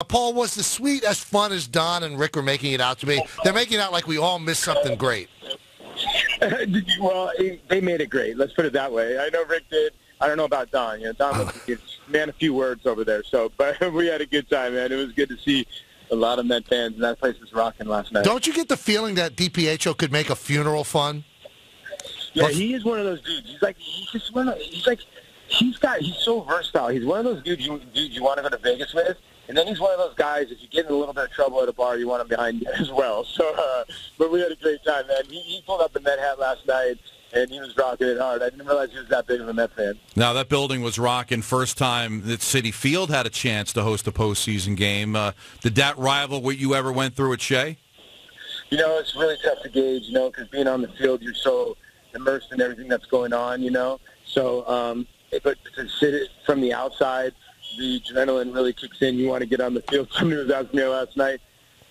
Paul, was the suite as fun as Don and Rick were making it out to be? They're making it out like we all missed something great. Well, they made it great. Let's put it that way. I know Rick did. I don't know about Don. Don was a few words over there. So, but we had a good time, man. It was good to see a lot of Met fans, and that place was rocking last night. Don't you get the feeling that DiPietro could make a funeral fun? Yeah, he is one of those dudes. He's so versatile. He's one of those dudes you want to go to Vegas with. And then he's one of those guys, if you get in a little bit of trouble at a bar, you want him behind you as well. So, but we had a great time, man. He pulled up the Met hat last night, and he was rocking it hard. I didn't realize he was that big of a Met fan. Now, that building was rocking first time that Citi Field had a chance to host a postseason game. Did that rival what you ever went through at Shea? It's really tough to gauge, because being on the field, you're so immersed in everything that's going on, So, but to sit it from the outside, the adrenaline really kicks in. You want to get on the field. Somebody was asking me last night,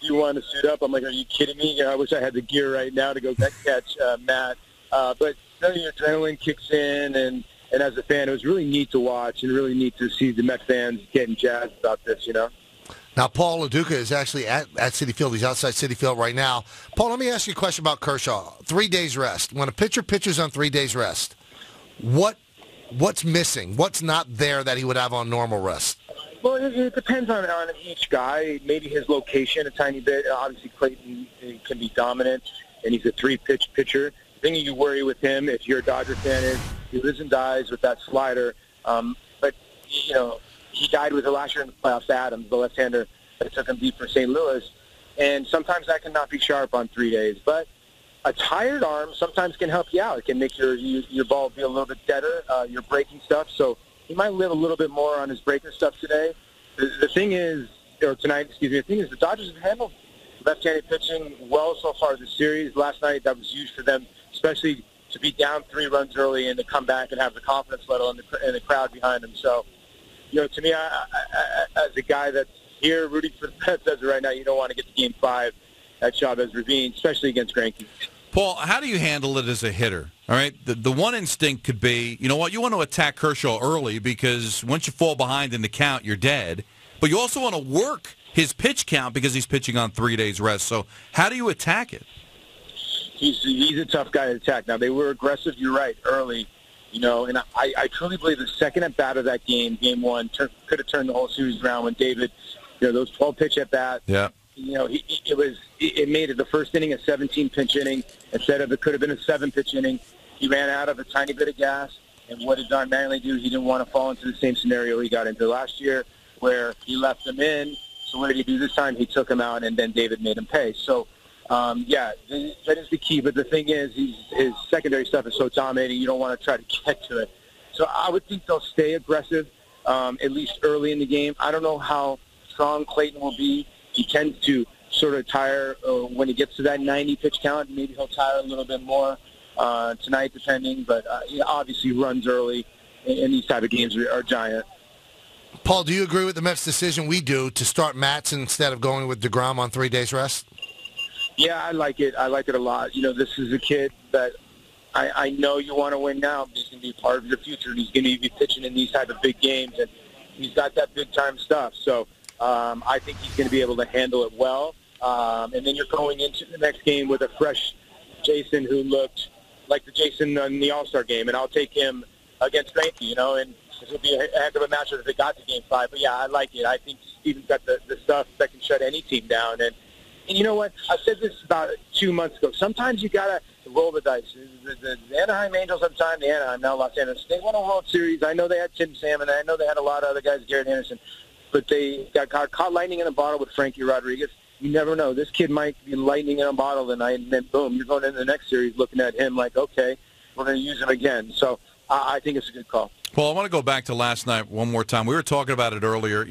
do you want to suit up? I'm like, are you kidding me? I wish I had the gear right now to go catch Matt. But your adrenaline kicks in, and as a fan, it was really neat to watch and really neat to see the Met fans getting jazzed about this, Now, Paul Lo Duca is actually at Citi Field. He's outside Citi Field right now. Paul, let me ask you a question about Kershaw. 3 days rest. When a pitcher pitches on 3 days rest, what's missing? What's not there that he would have on normal rest? Well, it depends on each guy. Maybe his location a tiny bit. Obviously, Clayton can be dominant, and he's a 3-pitch pitcher. The thing you worry with him, if you're a Dodger fan, is he lives and dies with that slider. But, he died with it last year in the playoffs, Adams, the left-hander that took him deep for St. Louis. And sometimes that can not be sharp on 3 days. But a tired arm sometimes can help you out. It can make your ball be a little bit deader, your breaking stuff. So he might live a little bit more on his breaking stuff today. The thing is, the thing is the Dodgers have handled left-handed pitching well so far this series. Last night, that was huge for them, especially to be down 3 runs early and to come back and have the confidence level and the crowd behind them. So, to me, I, as a guy that's here rooting for the Mets as of right now, you don't want to get to Game 5 at Chavez Ravine, especially against Greinke. Paul, how do you handle it as a hitter? All right, the one instinct could be, you want to attack Kershaw early because once you fall behind in the count, you're dead. But you also want to work his pitch count because he's pitching on 3 days rest. So how do you attack it? He's a tough guy to attack. Now, they were aggressive, you're right, early. And I truly believe the second at-bat of that game, Game 1, could have turned the whole series around when David, those 12-pitch at-bats. Yeah. It made it the first inning a 17-pitch inning instead of it could have been a 7-pitch inning. He ran out of a tiny bit of gas, and what did Don Manley do? He didn't want to fall into the same scenario he got into last year where he left him in. So what did he do this time? He took him out, and then David made him pay. So, that is the key. But the thing is, his secondary stuff is so dominating, you don't want to try to get to it. So I would think they'll stay aggressive, at least early in the game. I don't know how strong Clayton will be. He tends to sort of tire when he gets to that 90-pitch count. Maybe he'll tire a little bit more tonight, depending. But he obviously runs early, and these type of games are giant. Paul, do you agree with the Mets' decision we do to start Matson instead of going with DeGrom on 3 days rest? Yeah, I like it. I like it a lot. This is a kid that I know you want to win now. He's going to be part of your future, and he's going to be pitching in these type of big games, and he's got that big-time stuff. So I think he's going to be able to handle it well. And then you're going into the next game with a fresh Jason who looked like the Jason in the All-Star game, and I'll take him against Greinke, and this will be a heck of a matchup if they got to Game 5. But, yeah, I like it. I think Steven's got the stuff that can shut any team down. And you know what? I said this about 2 months ago. Sometimes you got to roll the dice. The Anaheim Angels at the time, the Anaheim, now Los Angeles, they won a World Series. I know they had Tim Salmon. I know they had a lot of other guys, Garrett Anderson. But they got caught lightning in a bottle with Frankie Rodriguez. You never know. This kid might be lightning in a bottle tonight, and then, boom, you're going into the next series looking at him like, okay, we're going to use him again. So I think it's a good call. Well, I want to go back to last night one more time. We were talking about it earlier.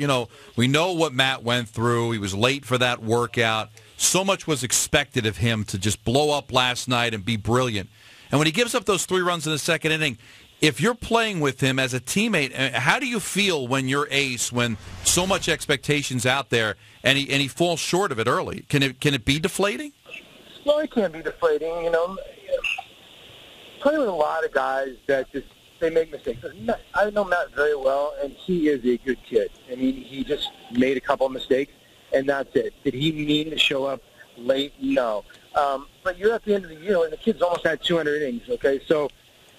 We know what Matt went through. He was late for that workout. So much was expected of him to just blow up last night and be brilliant. And when he gives up those 3 runs in the second inning, if you're playing with him as a teammate, how do you feel when you're ace, when so much expectation's out there, and he falls short of it early? Can it be deflating? No, it can be deflating. Playing with a lot of guys that just they make mistakes. I know Matt very well, and he is a good kid. I mean, he just made a couple of mistakes, and that's it. Did he mean to show up late? No. But you're at the end of the year, and the kid's almost had 200 innings, okay? So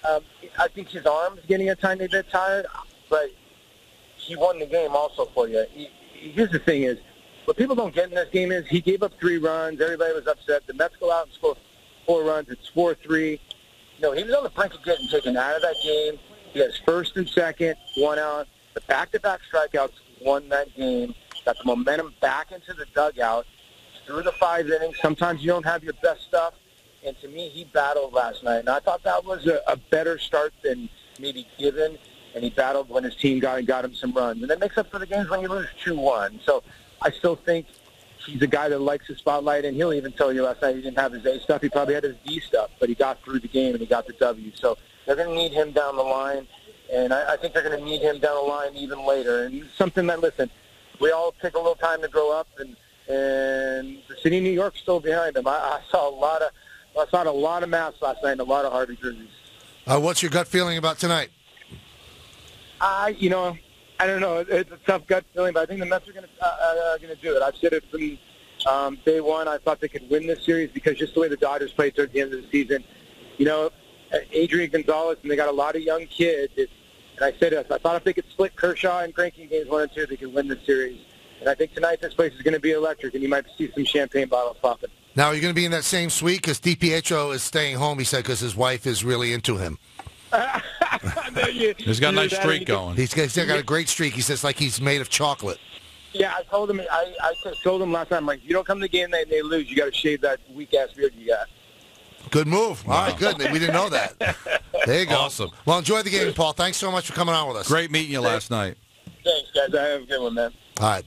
I think his arm's getting a tiny bit tired, but he won the game also for you. Here's the thing is, what people don't get in this game is he gave up 3 runs. Everybody was upset. The Mets go out and score 4 runs. It's 4-3. No, he was on the brink of getting taken out of that game. He has first and second, 1 out. The back-to-back strikeouts won that game. Got the momentum back into the dugout. Through the 5 innings, sometimes you don't have your best stuff. And to me, he battled last night. And I thought that was a better start than maybe given. And he battled when his team got him some runs. And that makes up for the games when you lose 2-1. So I still think he's a guy that likes the spotlight, and he'll even tell you last night he didn't have his A stuff. He probably had his D stuff, but he got through the game and he got the W. So they're going to need him down the line, and I think they're going to need him down the line even later. And something that, listen, we all take a little time to grow up, and the city of New York's still behind him. I saw a lot of masks last night and a lot of Harvey jerseys. What's your gut feeling about tonight? I don't know. It's a tough gut feeling, but I think the Mets are going to do it. I've said it from day one. I thought they could win this series because just the way the Dodgers played towards the end of the season. Adrian Gonzalez, and they got a lot of young kids. And I said I thought if they could split Kershaw and Greinke in games 1 and 2, they could win the series. And I think tonight this place is going to be electric, and you might see some champagne bottles popping. Now, are you going to be in that same suite? Because DiPietro is staying home, he said, because his wife is really into him. He's got a nice streak going. He's got a great streak. He says like he's made of chocolate. Yeah, I told him. I told him last time, like, you don't come to the game and they lose, you got to shave that weak ass beard you got. Good move. All right, good. We didn't know that. There you go. Awesome. Well, enjoy the game, Paul. Thanks so much for coming on with us. Great meeting you last night. Thanks, guys. I have a good one, man. All right.